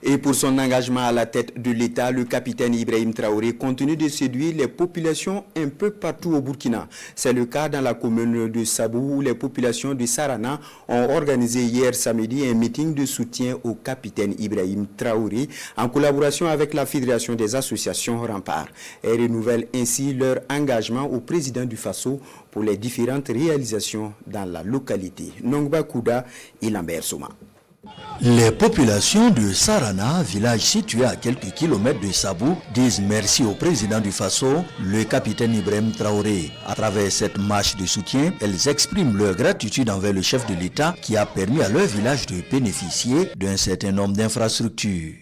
Et pour son engagement à la tête de l'État, le capitaine Ibrahim Traoré continue de séduire les populations un peu partout au Burkina. C'est le cas dans la commune de Sabou où les populations de Sarana ont organisé hier samedi un meeting de soutien au capitaine Ibrahim Traoré en collaboration avec la Fédération des associations Rempart. Elles renouvellent ainsi leur engagement au président du Faso pour les différentes réalisations dans la localité. Nongba Kouda et Lambert Soma. Les populations de Sarana, village situé à quelques kilomètres de Sabou, disent merci au président du Faso, le capitaine Ibrahim Traoré. À travers cette marche de soutien, elles expriment leur gratitude envers le chef de l'État qui a permis à leur village de bénéficier d'un certain nombre d'infrastructures.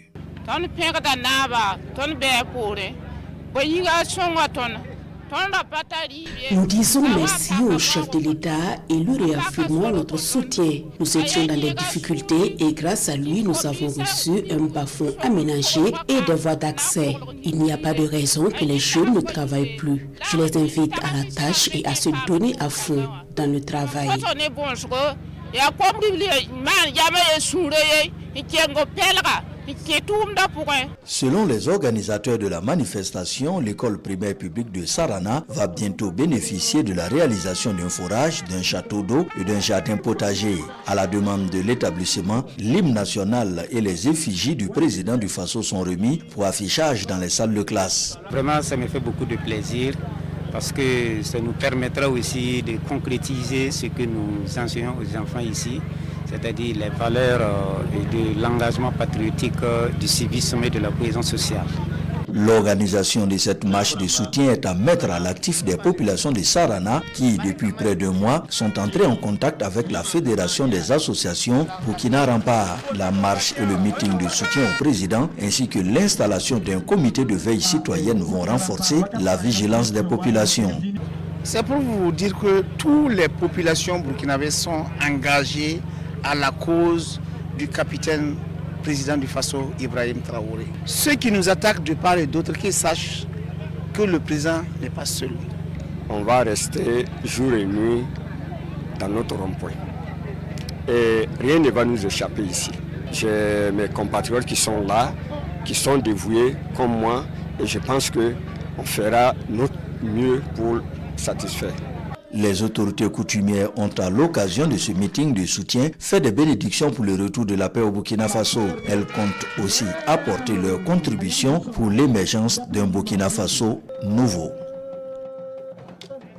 Nous disons merci au chef de l'État et lui réaffirmons notre soutien. Nous étions dans des difficultés et grâce à lui, nous avons reçu un bas-fond aménagé et des voies d'accès. Il n'y a pas de raison que les jeunes ne travaillent plus. Je les invite à la tâche et à se donner à fond dans le travail. Selon les organisateurs de la manifestation, l'école primaire publique de Sarana va bientôt bénéficier de la réalisation d'un forage, d'un château d'eau et d'un jardin potager. À la demande de l'établissement, l'hymne national et les effigies du président du Faso sont remis pour affichage dans les salles de classe. Vraiment, ça me fait beaucoup de plaisir parce que ça nous permettra aussi de concrétiser ce que nous enseignons aux enfants ici, c'est-à-dire les valeurs et de l'engagement patriotique, du civisme et de la cohésion sociale. L'organisation de cette marche de soutien est à mettre à l'actif des populations de Sarana qui, depuis près d'1 mois, sont entrées en contact avec la Fédération des associations Burkina Rempart. La marche et le meeting de soutien au président ainsi que l'installation d'un comité de veille citoyenne vont renforcer la vigilance des populations. C'est pour vous dire que toutes les populations burkinabées sont engagées à la cause du capitaine président du Faso, Ibrahim Traoré. Ceux qui nous attaquent de part et d'autre, qu'ils sachent que le président n'est pas seul. On va rester jour et nuit dans notre rond-point. Et rien ne va nous échapper ici. J'ai mes compatriotes qui sont là, qui sont dévoués comme moi, et je pense qu'on fera notre mieux pour satisfaire. Les autorités coutumières ont à l'occasion de ce meeting de soutien fait des bénédictions pour le retour de la paix au Burkina Faso. Elles comptent aussi apporter leur contribution pour l'émergence d'un Burkina Faso nouveau.